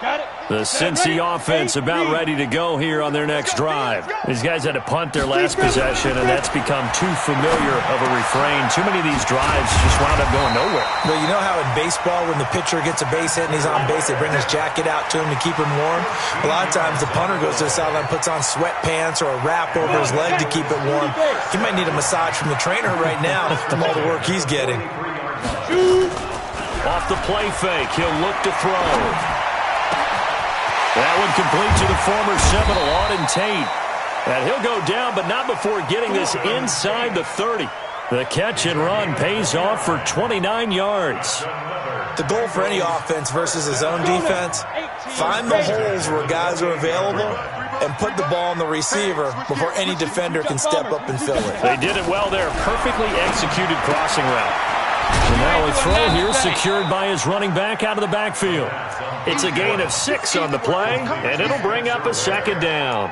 Got it. The Cincy offense about ready to go here on their next drive. These guys had to punt their last possession, and that's become too familiar of a refrain. Too many of these drives just wound up going nowhere. But you know how in baseball, when the pitcher gets a base hit and he's on base, they bring his jacket out to him to keep him warm? A lot of times the punter goes to the sideline, puts on sweatpants or a wrap over his leg to keep it warm. He might need a massage from the trainer right now from all the work he's getting. Off the play fake, he'll look to throw. That one complete to the former Seminole, Auden Tate. And he'll go down, but not before getting this inside the 30. The catch and run pays off for 29 yards. The goal for any offense versus his own defense, find the holes where guys are available and put the ball on the receiver before any defender can step up and fill it. They did it well there. Perfectly executed crossing route. And now a throw here secured by his running back out of the backfield. It's a gain of 6 on the play, and it'll bring up a second down.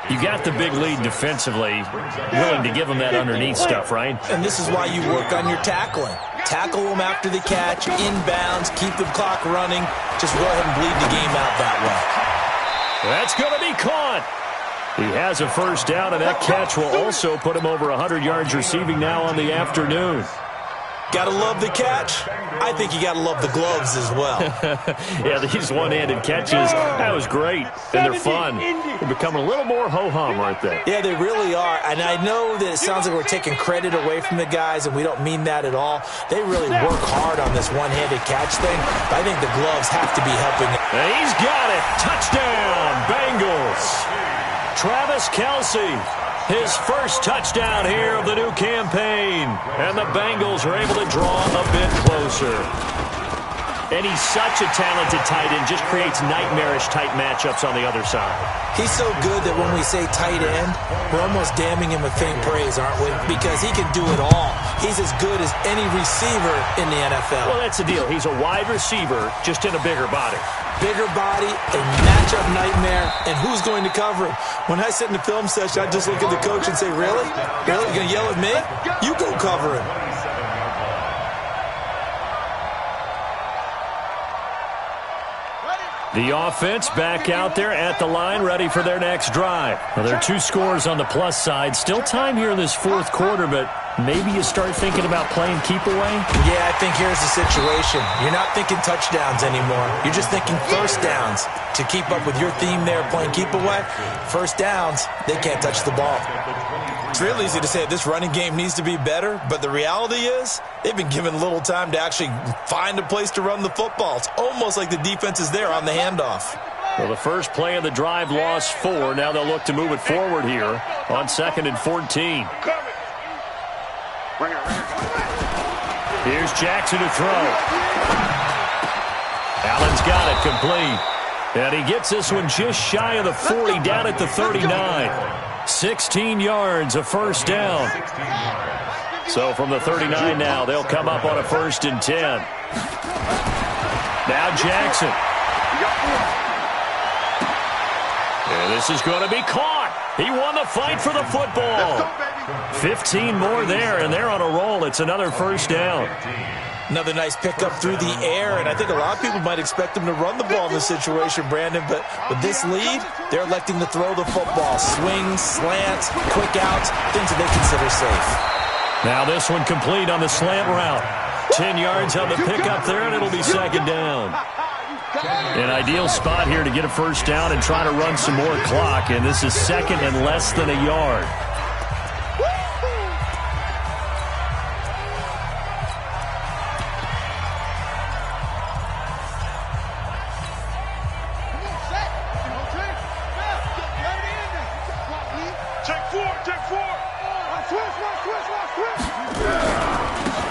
You got the big lead defensively, willing to give them that underneath stuff, right? And this is why you work on your tackling. Tackle them after the catch, inbounds, keep the clock running. Just go ahead and bleed the game out that way. That's going to be caught. He has a first down, and that catch will also put him over 100 yards receiving now on the afternoon. Gotta love the catch. I think you gotta love the gloves as well. Yeah, these one-handed catches, that was great. And they're fun. They're becoming a little more ho-hum, aren't they? Yeah, they really are. And I know that it sounds like we're taking credit away from the guys, and we don't mean that at all. They really work hard on this one-handed catch thing. But I think the gloves have to be helping. And he's got it. Touchdown, Bengals. Travis Kelce. His first touchdown here of the new campaign. And the Bengals are able to draw a bit closer. And he's such a talented tight end, just creates nightmarish-type matchups on the other side. He's so good that when we say tight end, we're almost damning him with faint praise, aren't we? Because he can do it all. He's as good as any receiver in the NFL. Well, that's the deal. He's a wide receiver, just in a bigger body. Bigger body, a matchup nightmare, and who's going to cover him? When I sit in the film session, I just look at the coach and say, really? Really? You're going to yell at me? You go cover him. The offense back out there at the line, ready for their next drive. Well, there are 2 scores on the plus side. Still time here in this fourth quarter, but maybe you start thinking about playing keep away? Yeah, I think here's the situation. You're not thinking touchdowns anymore. You're just thinking first downs. To keep up with your theme there, playing keep away, first downs, they can't touch the ball. It's real easy to say this running game needs to be better, but the reality is they've been given little time to actually find a place to run the football. It's almost like the defense is there on the handoff. Well, the first play of the drive lost 4. Now they'll look to move it forward here on 2nd and 14. Here's Jackson to throw. Allen's got it complete. And he gets this one just shy of the 40, down at the 39. 16 yards, a first down. So from the 39 now, they'll come up on a 1st and 10. Now Jackson. And this is going to be caught. He won the fight for the football. 15 more there, and they're on a roll. It's another first down. Another nice pickup through the air, and I think a lot of people might expect them to run the ball in this situation, Brandon, but with this lead, they're electing to throw the football. Swings, slants, quick outs, things that they consider safe. Now this one complete on the slant route. 10 yards on the pickup there, and it'll be 2nd down. An ideal spot here to get a first down and try to run some more clock, and this is 2nd and less than a yard.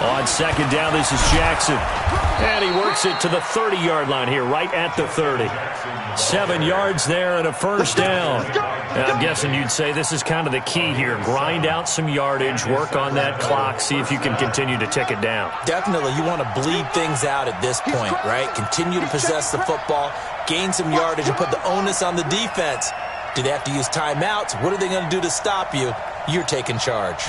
On second down, this is Jackson. And he works it to the 30-yard line here, right at the 30. 7 yards there and a first down. And I'm guessing you'd say this is kind of the key here. Grind out some yardage, work on that clock, see if you can continue to tick it down. Definitely. You want to bleed things out at this point, right? Continue to possess the football, gain some yardage, and put the onus on the defense. Do they have to use timeouts? What are they going to do to stop you? You're taking charge.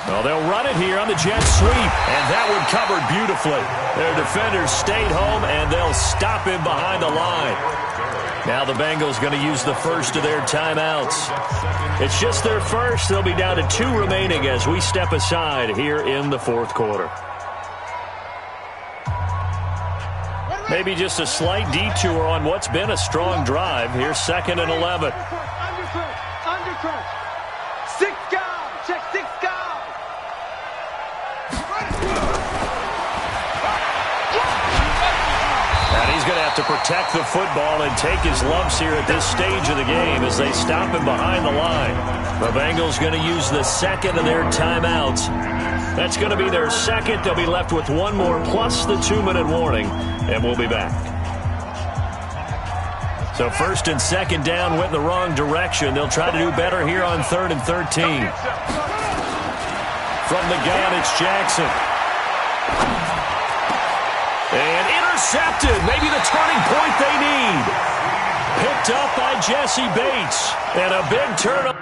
Well, they'll run it here on the jet sweep, and that one covered beautifully. Their defenders stayed home, and they'll stop him behind the line. Now the Bengals going to use the first of their timeouts. It's just their first. They'll be down to 2 remaining as we step aside here in the fourth quarter. Maybe just a slight detour on what's been a strong drive. Here's 2nd and 11. Undercut. 6 guys. Check 6 guys. And he's going to have to protect the football and take his lumps here at this stage of the game as they stop him behind the line. The Bengals going to use the second of their timeouts. That's going to be their second. They'll be left with 1 more plus the 2-minute warning, and we'll be back. So 1st and 2nd down went in the wrong direction. They'll try to do better here on 3rd and 13. From the gun, it's Jackson. And intercepted. Maybe the turning point they need. Picked up by Jesse Bates. And a big turnover.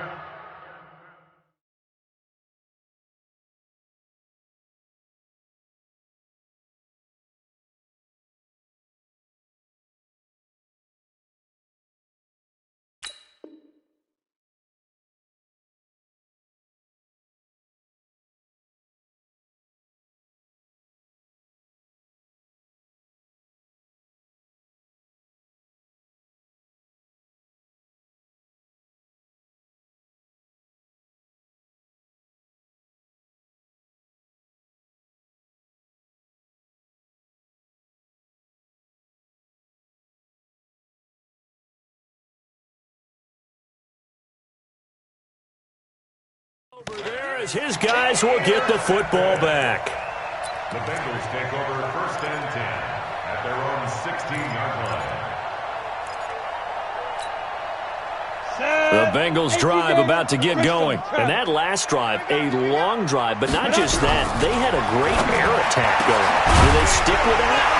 Over there as his guys will get the football back. The Bengals take over 1st and 10 at their own 16-yard line. The Bengals drive about to get going. And that last drive, a long drive, but not just that. They had a great air attack going. Do they stick with that?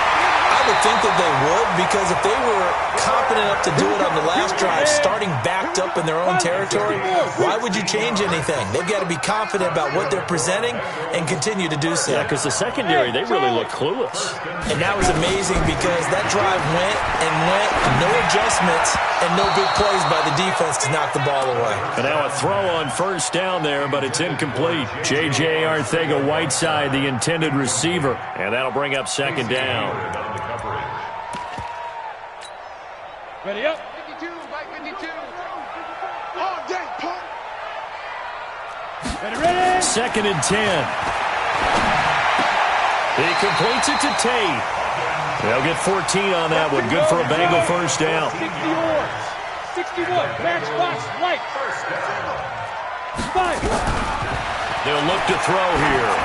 I would think that they would, because if they were confident enough to do it on the last drive, starting backed up in their own territory, why would you change anything? They've got to be confident about what they're presenting and continue to do so. Yeah, because the secondary, they really look clueless. And that was amazing because that drive went and went, no adjustments, and no big plays by the defense to knock the ball away. And now a throw on 1st down there, but it's incomplete. J.J. Arcega-Whiteside, the intended receiver, and that'll bring up 2nd down. Ready up. 52, Mike 52. All day, punt. Ready. 2nd and 10. He completes it to Tate. They'll get 14 on that one. Good for a Bengal first down. 60 yards. 61. Matchbox light. 5. They'll look to throw here.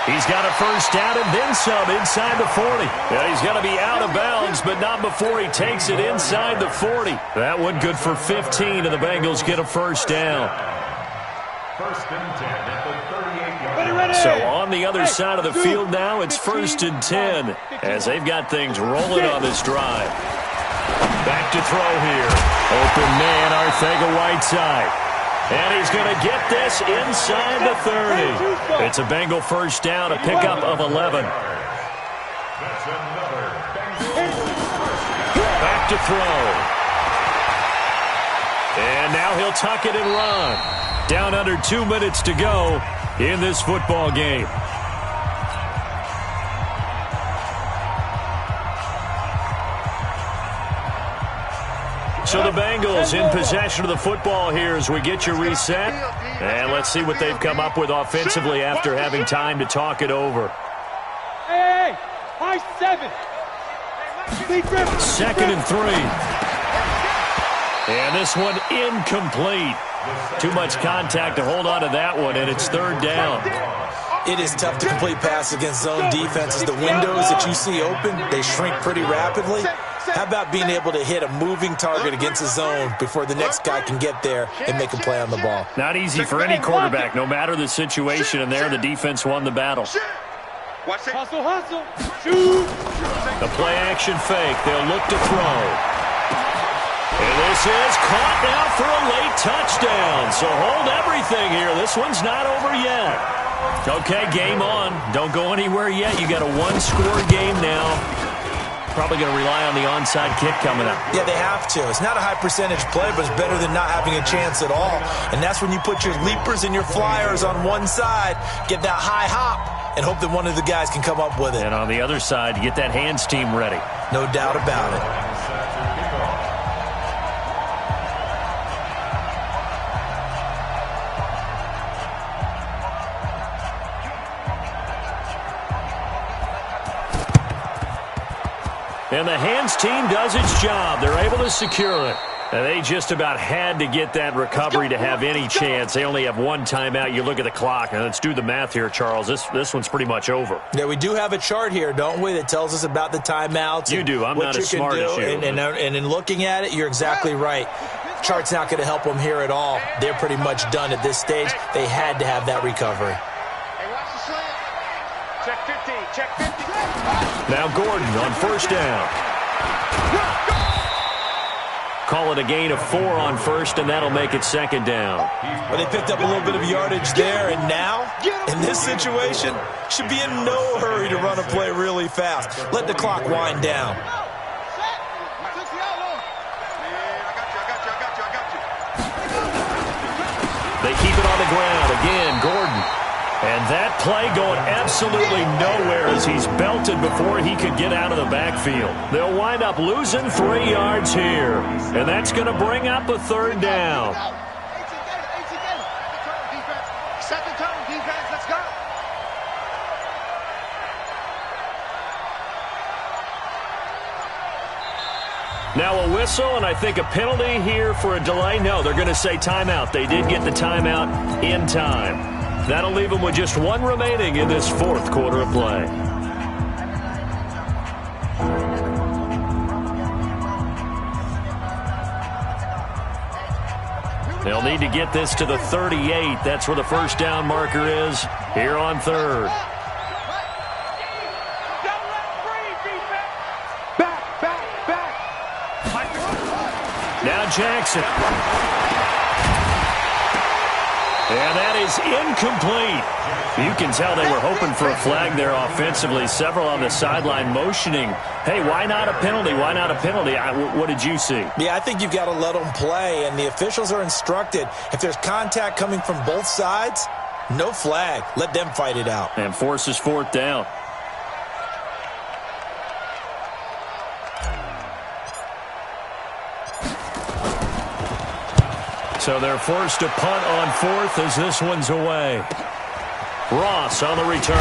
He's got a first down and then some inside the 40. And he's going to be out of bounds, but not before he takes it inside the 40. That one good for 15, and the Bengals get a first down. 1st and 10 at the 38-yard line. So on the other side of the field now, it's 1st and 10 as they've got things rolling on this drive. Back to throw here. Open man, Arcega-Whiteside. And he's going to get this inside the 30. It's a Bengal first down, a pickup of 11. That's another Bengal. Back to throw. And now he'll tuck it and run. Down under 2 minutes to go in this football game. So the Bengals in possession of the football here as we get you reset. And let's see what they've come up with offensively after having time to talk it over. Hey, high 7. 2nd and 3. And this one incomplete. Too much contact to hold on to that one, and it's 3rd down. It is tough to complete passes against zone defenses. The windows that you see open, they shrink pretty rapidly. How about being able to hit a moving target against a zone before the next guy can get there and make a play on the ball? Not easy for any quarterback, no matter the situation, and there the defense won the battle. Hustle, hustle. Shoot. The play-action fake. They'll look to throw. And this is caught now for a late touchdown. So hold everything here. This one's not over yet. Okay, game on. Don't go anywhere yet. You got a one-score game now. Probably going to rely on the onside kick coming up. Yeah, they have to. It's not a high-percentage play, but it's better than not having a chance at all. And that's when you put your leapers and your flyers on one side, get that high hop, and hope that one of the guys can come up with it. And on the other side, get that hands team ready. No doubt about it. And the hands team does its job. They're able to secure it. And they just about had to get that recovery to have any chance. They only have one timeout. You look at the clock, and let's do the math here, Charles. This one's pretty much over. Yeah, we do have a chart here, don't we, that tells us about the timeouts. You do. I'm not as smart as you. And in looking at it, you're exactly right. Chart's not going to help them here at all. They're pretty much done at this stage. They had to have that recovery. Hey, watch the slant. Check 50. Check 50. Now Gordon on first down. Call it a gain of 4 on first, and that'll make it second down. Well, they picked up a little bit of yardage there, and now, in this situation, should be in no hurry to run a play really fast. Let the clock wind down. They keep it on the ground. Again, Gordon. And that play going absolutely nowhere as he's belted before he could get out of the backfield. They'll wind up losing 3 yards here. And that's going to bring up a third down. Second turn, defense. Let's go. Now a whistle, and I think a penalty here for a delay. No, they're going to say timeout. They did get the timeout in time. That'll leave them with just 1 remaining in this fourth quarter of play. They'll need to get this to the 38. That's where the first down marker is here on third. Back. Now Jackson. And that is incomplete. You can tell they were hoping for a flag there offensively. Several on the sideline motioning, hey, why not a penalty? Why not a penalty? What did you see? Yeah, I think you've got to let them play, and the officials are instructed. If there's contact coming from both sides, no flag. Let them fight it out. And forces fourth down. So they're forced to punt on fourth as this one's away. Ross on the return.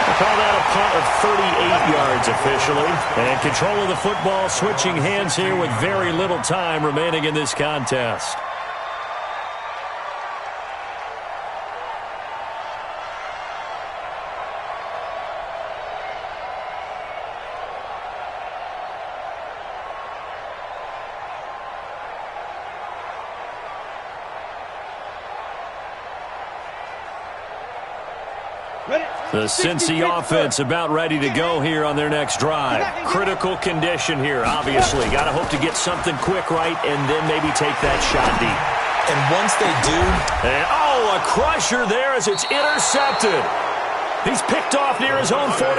We'll call that a punt of 38 yards officially. And control of the football switching hands here with very little time remaining in this contest. The Cincy offense about ready to go here on their next drive. Critical condition here, obviously. Got to hope to get something quick right and then maybe take that shot deep. And once they do... And, a crusher there as it's intercepted. He's picked off near his own 48.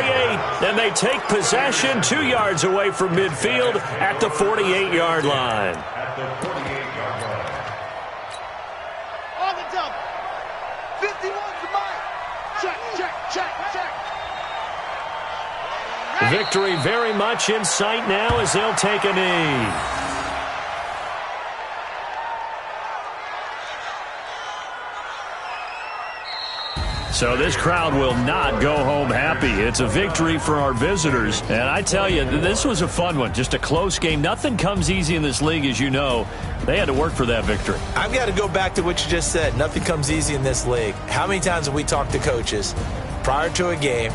And they take possession 2 yards away from midfield at the 48-yard line. At the 48-yard line. On the dump. 51's the mark. Check. Victory very much in sight now as they'll take a knee. So this crowd will not go home happy. It's a victory for our visitors. And I tell you, this was a fun one. Just a close game. Nothing comes easy in this league, as you know. They had to work for that victory. I've got to go back to what you just said. Nothing comes easy in this league. How many times have we talked to coaches prior to a game